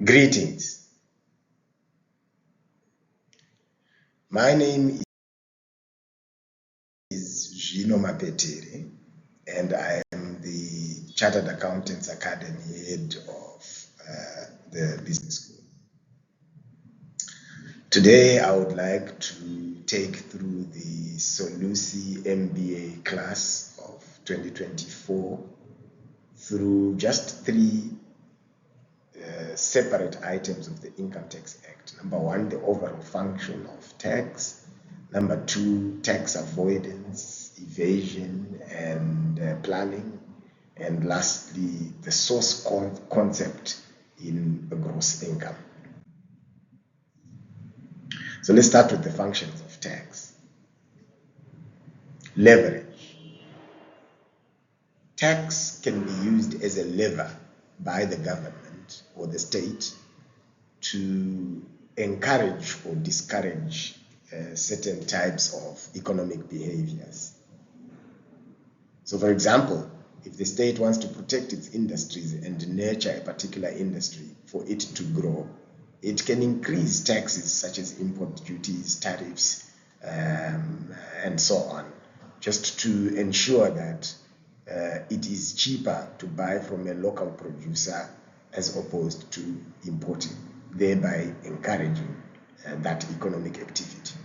Greetings. My name is Gino Mapetere, and I am the Chartered Accountants Academy head of the business school. Today, I would like to take through the Solusi MBA class of 2024 through just three separate items of the Income Tax Act. Number one, the overall function of tax. Number two, tax avoidance, evasion, and planning. And lastly, the source concept in the gross income. So let's start with the functions of tax. Leverage. Tax can be used as a lever by the government or the state to encourage or discourage certain types of economic behaviors. So, for example, if the state wants to protect its industries and nurture a particular industry for it to grow, it can increase taxes such as import duties, tariffs, and so on, just to ensure that it is cheaper to buy from a local producer as opposed to importing, thereby encouraging that economic activity.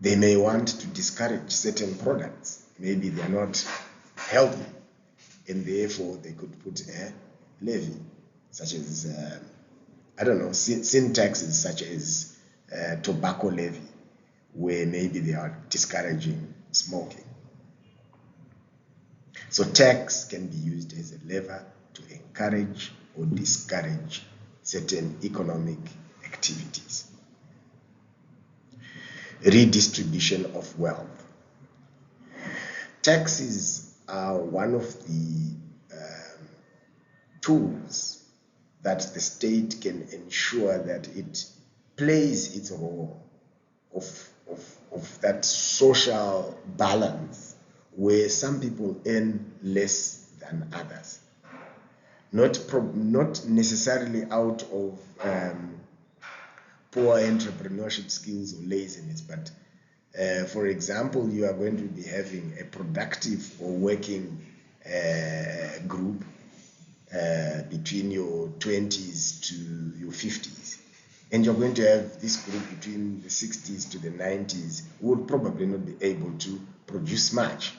They may want to discourage certain products. Maybe they're not healthy, and therefore they could put a levy, such as, sin taxes such as tobacco levy, where maybe they are discouraging smoking. So tax can be used as a lever to encourage or discourage certain economic activities. Redistribution of wealth. Taxes are one of the tools that the state can ensure that it plays its role of that social balance where some people earn less than others. Not necessarily out of poor entrepreneurship skills or laziness, but for example, you are going to be having a productive or working group between your 20s to your 50s. And you're going to have this group between the 60s to the 90s who would probably not be able to produce much.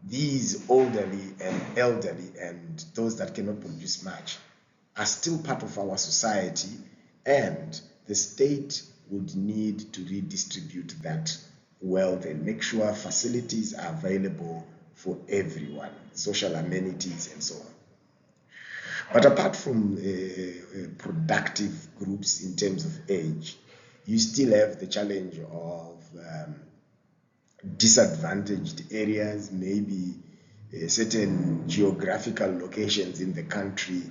These elderly and those that cannot produce much are still part of our society, and the state would need to redistribute that wealth and make sure facilities are available for everyone, social amenities and so on. But apart from productive groups in terms of age, you still have the challenge of disadvantaged areas, maybe certain geographical locations in the country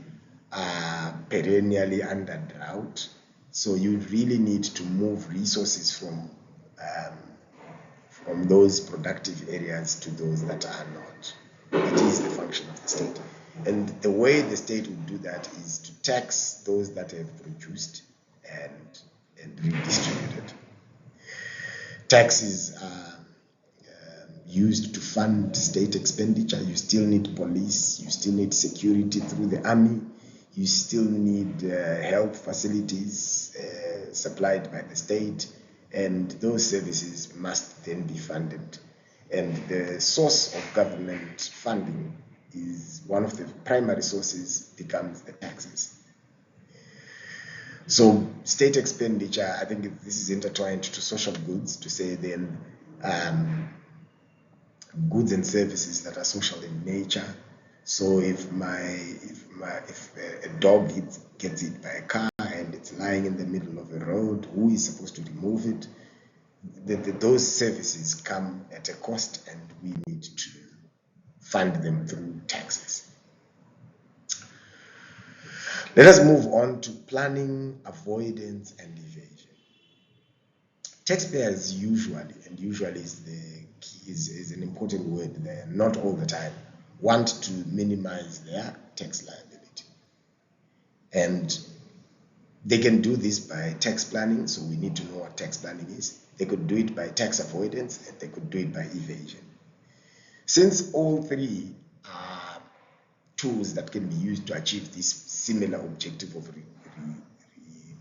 are perennially under drought. So you really need to move resources from those productive areas to those that are not. It is the function of the state. And the way the state would do that is to tax those that have produced and redistributed. Taxes are used to fund state expenditure. You still need police, you still need security through the army, you still need health facilities supplied by the state, and those services must then be funded. And the source of government funding is one of the primary sources becomes the taxes. So state expenditure, I think this is intertwined to social goods, to say then goods and services that are social in nature. So if a dog gets hit by a car and it's lying in the middle of a road, who is supposed to remove it? Those services come at a cost, and we need to fund them through taxes. Let us move on to planning, avoidance, and evasion. Taxpayers usually is an important word there, not all the time, want to minimize their tax liability. And they can do this by tax planning, so we need to know what tax planning is. They could do it by tax avoidance, and they could do it by evasion. Since all three are tools that can be used to achieve this similar objective of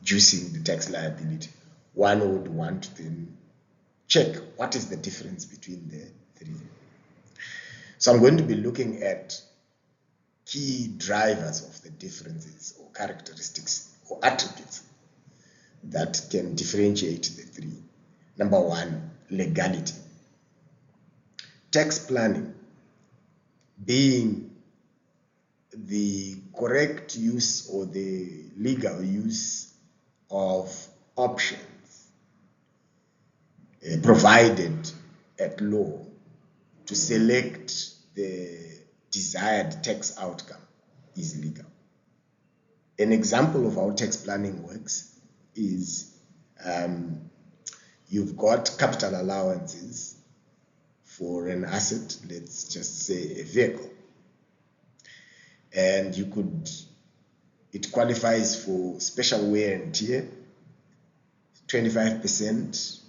reducing the tax liability, one would want to then check what is the difference between the three. So I'm going to be looking at key drivers of the differences or characteristics or attributes that can differentiate the three. Number one, legality. Tax planning being the correct use or the legal use of options provided at law to select the desired tax outcome is legal. An example of how tax planning works is you've got capital allowances for an asset, let's just say a vehicle, and it qualifies for special wear and tear, 25%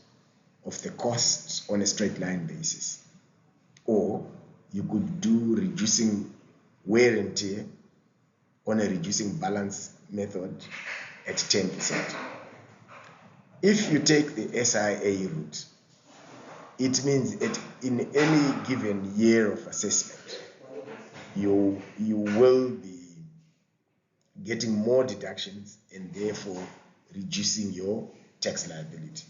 of the cost on a straight line basis. Or you could do reducing wear and tear on a reducing balance method at 10%. If you take the SIA route, it means that in any given year of assessment, you will be getting more deductions and therefore reducing your tax liability.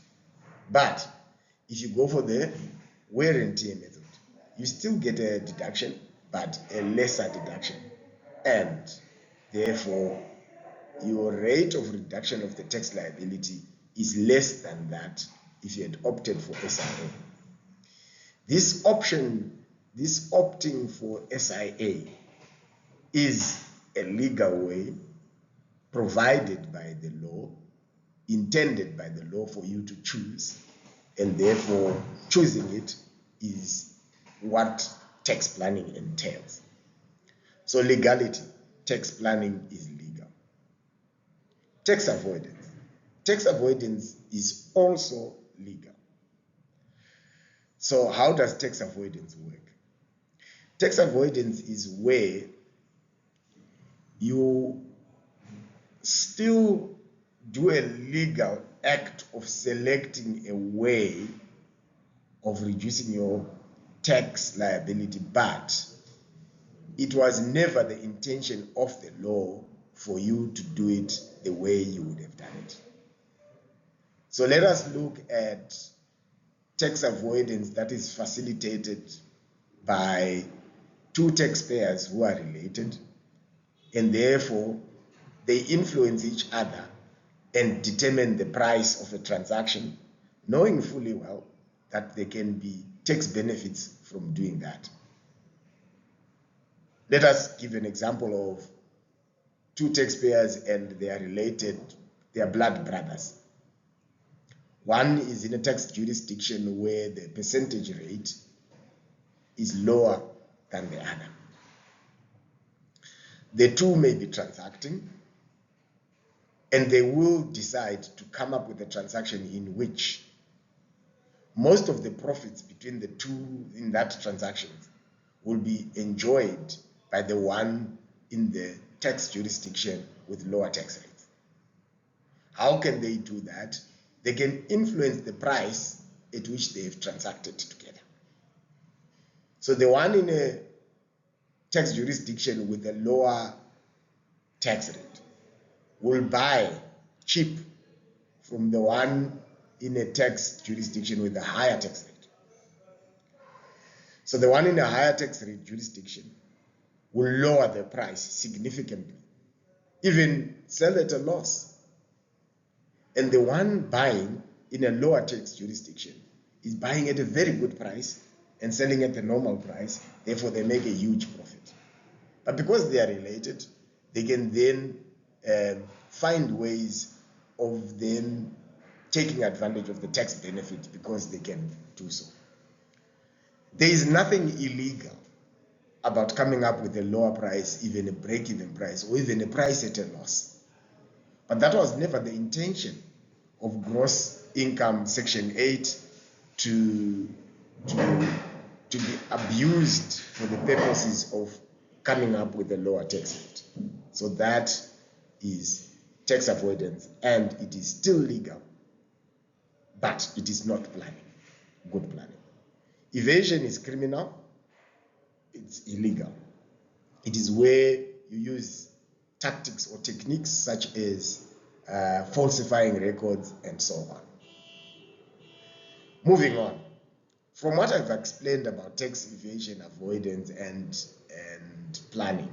But if you go for the wear and tear method, you still get a deduction, but a lesser deduction, and therefore your rate of reduction of the tax liability is less than that if you had opted for SIA. This opting for SIA is a legal way provided by the law, intended by the law for you to choose, and therefore choosing it is what tax planning entails. So legality, tax planning is legal. Tax avoidance. Tax avoidance is also legal. So how does tax avoidance work? Tax avoidance is where you still do a legal act of selecting a way of reducing your tax liability, but it was never the intention of the law for you to do it the way you would have done it. So let us look at tax avoidance that is facilitated by two taxpayers who are related, and therefore they influence each other and determine the price of a transaction, knowing fully well that there can be tax benefits from doing that. Let us give an example of two taxpayers and they are related, they are blood brothers. One is in a tax jurisdiction where the percentage rate is lower than the other. The two may be transacting, and they will decide to come up with a transaction in which most of the profits between the two in that transaction will be enjoyed by the one in the tax jurisdiction with lower tax rates. How can they do that? They can influence the price at which they have transacted together. So the one in a tax jurisdiction with a lower tax rate will buy cheap from the one in a tax jurisdiction with a higher tax rate. So the one in a higher tax rate jurisdiction will lower the price significantly, even sell at a loss. And the one buying in a lower tax jurisdiction is buying at a very good price and selling at the normal price, therefore they make a huge profit. But because they are related, they can then find ways of then taking advantage of the tax benefit because they can do so. There is nothing illegal about coming up with a lower price, even a break-even price, or even a price at a loss. But that was never the intention of gross income section 8 to be abused for the purposes of coming up with a lower tax rate. So that is tax avoidance, and it is still legal, but it is not planning, good planning. Evasion is criminal, it's illegal. It is where you use tactics or techniques such as falsifying records and so on. Moving on. From what I've explained about tax evasion, avoidance, and planning,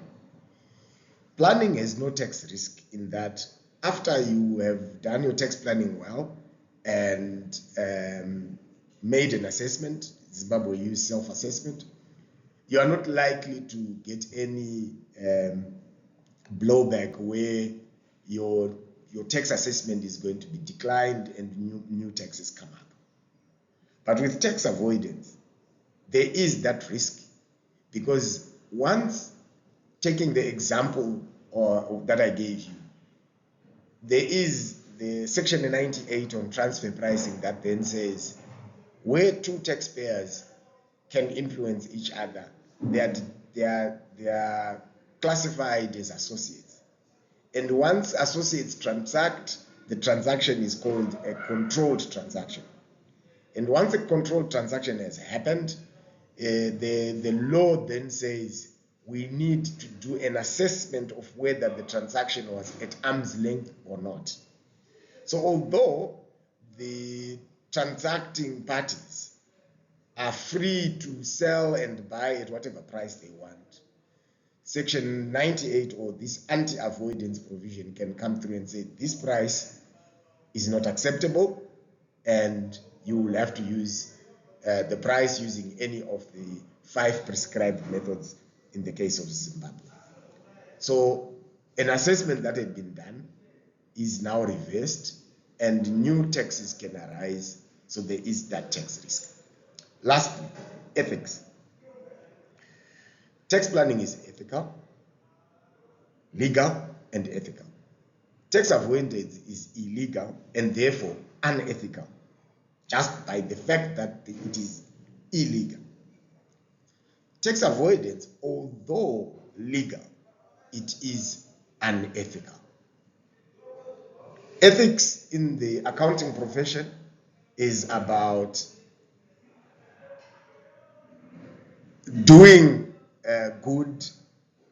planning has no tax risk in that after you have done your tax planning well and made an assessment, Zimbabwe use self-assessment, you are not likely to get any blowback where your tax assessment is going to be declined and new taxes come up. But with tax avoidance, there is that risk, because once, taking the example that I gave you, there is the section 98 on transfer pricing that then says where two taxpayers can influence each other, they are classified as associates. And once associates transact, the transaction is called a controlled transaction. And once a controlled transaction has happened, the law then says we need to do an assessment of whether the transaction was at arm's length or not. So although the transacting parties are free to sell and buy at whatever price they want, Section 98 or this anti-avoidance provision can come through and say this price is not acceptable and you will have to use the price using any of the 5 prescribed methods in the case of Zimbabwe. So an assessment that had been done is now reversed and new taxes can arise, so there is that tax risk. Lastly, ethics. Tax planning is ethical, legal, and ethical. Tax avoidance is illegal and therefore unethical, just by the fact that it is illegal. Tax avoidance, although legal, it is unethical. Ethics in the accounting profession is about doing good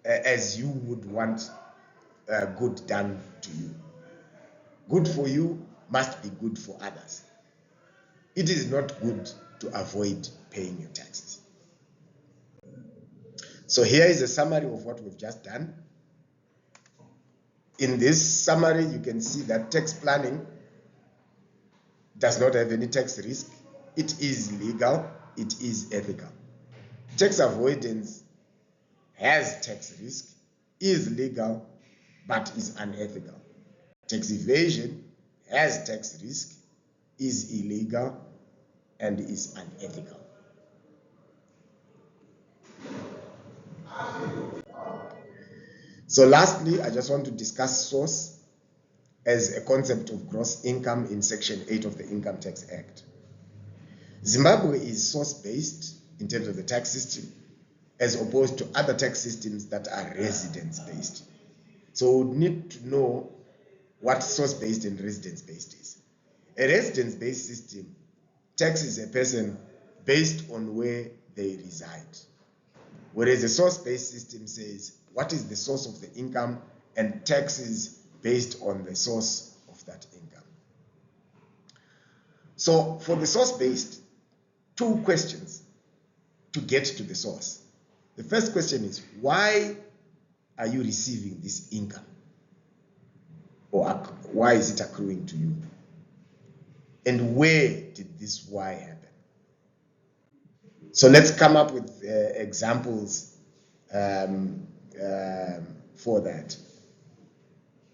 as you would want good done to you. Good for you must be good for others. It is not good to avoid paying your taxes. So here is a summary of what we've just done. In this summary, you can see that tax planning does not have any tax risk. It is legal. It is ethical. Tax avoidance has tax risk, is legal, but is unethical. Tax evasion has tax risk, is illegal, and is unethical. So lastly, I just want to discuss source as a concept of gross income in Section 8 of the Income Tax Act. Zimbabwe is source-based in terms of the tax system, as opposed to other tax systems that are residence-based. So we need to know what source-based and residence-based is. A residence-based system taxes a person based on where they reside, whereas a source-based system says what is the source of the income and taxes based on the source of that income. So for the source-based, 2 questions to get to the source. The first question is, why are you receiving this income? Or why is it accruing to you? And where did this why happen? So let's come up with examples for that.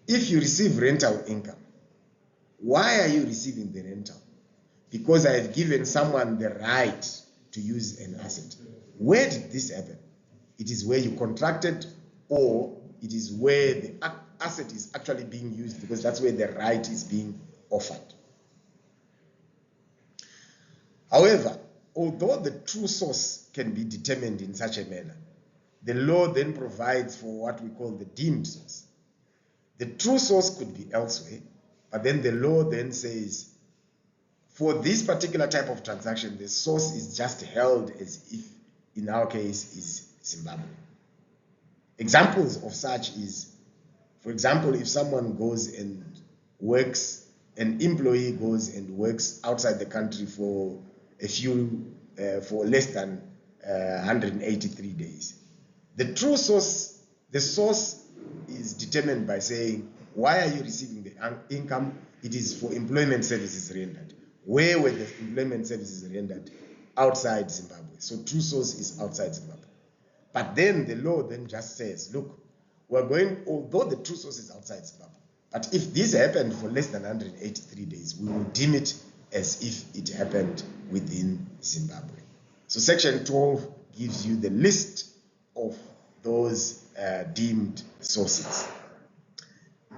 If you receive rental income, why are you receiving the rental? Because I have given someone the right to use an asset. Where did this happen? It is where you contracted, or it is where the asset is actually being used, because that's where the right is being offered. However, although the true source can be determined in such a manner, the law then provides for what we call the deemed source. The true source could be elsewhere, but then the law then says, for this particular type of transaction, the source is just held as if, in our case, is Zimbabwe. Examples of such is, for example, if someone goes and works, an employee goes and works outside the country for for less than 183 days. The true source, the source is determined by saying, why are you receiving the income? It is for employment services rendered. Where were the employment services rendered? Outside Zimbabwe. So true source is outside Zimbabwe. But then the law then just says, look, we're going, although the true source is outside Zimbabwe, but if this happened for less than 183 days, we will deem it as if it happened within Zimbabwe. So Section 12 gives you the list of those deemed sources.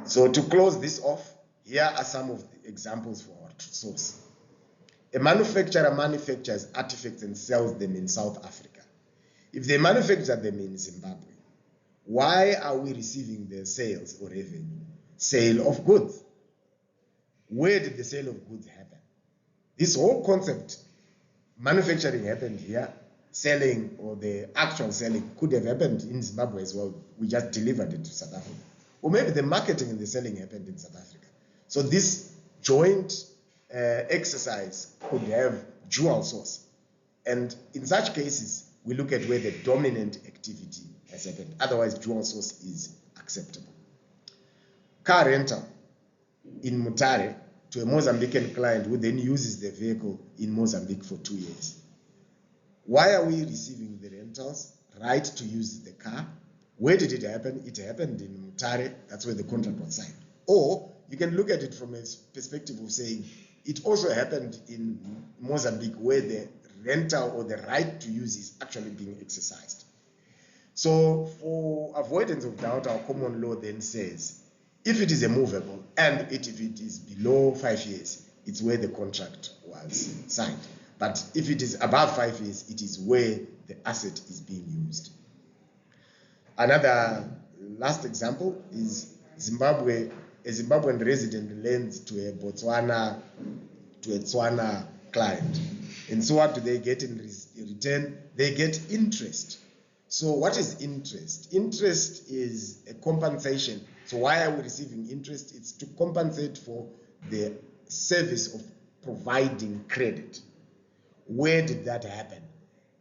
So to close this off, here are some of the examples for our source. A manufacturer manufactures artifacts and sells them in South Africa. If they manufacture them in Zimbabwe, why are we receiving the sales or revenue? Sale of goods. Where did the sale of goods happen? This whole concept, manufacturing happened here, selling or the actual selling could have happened in Zimbabwe as well. We just delivered it to South Africa. Or maybe the marketing and the selling happened in South Africa. So this joint exercise could have dual source. And in such cases, we look at where the dominant activity has happened. Otherwise, dual source is acceptable. Car rental in Mutare to a Mozambican client who then uses the vehicle in Mozambique for 2 years. Why are we receiving the rentals? Right to use the car. Where did it happen? It happened in Mutare. That's where the contract was signed. Or you can look at it from a perspective of saying it also happened in Mozambique, where the rental or the right to use is actually being exercised. So for avoidance of doubt, our common law then says, if it is a movable and if it is below 5 years, it's where the contract was signed. But if it is above 5 years, it is where the asset is being used. Another last example is Zimbabwe. A Zimbabwean resident lends to a Botswana client. And so what do they get in return? They get interest. So what is interest? Interest is a compensation. So why are we receiving interest? It's to compensate for the service of providing credit. Where did that happen?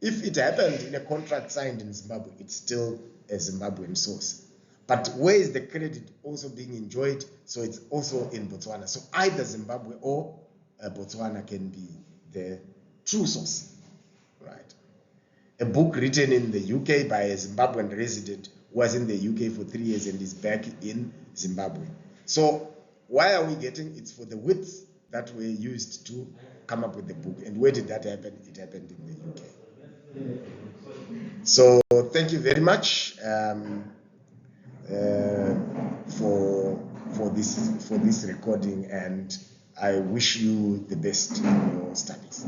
If it happened in a contract signed in Zimbabwe, it's still a Zimbabwean source. But where is the credit also being enjoyed? So it's also in Botswana. So either Zimbabwe or Botswana can be the true source, right? A book written in the UK by a Zimbabwean resident was in the UK for 3 years and is back in Zimbabwe. So why are we getting? It's for the widths that were used to come up with the book. And where did that happen? It happened in the UK. So thank you very much for this recording, and I wish you the best in your studies.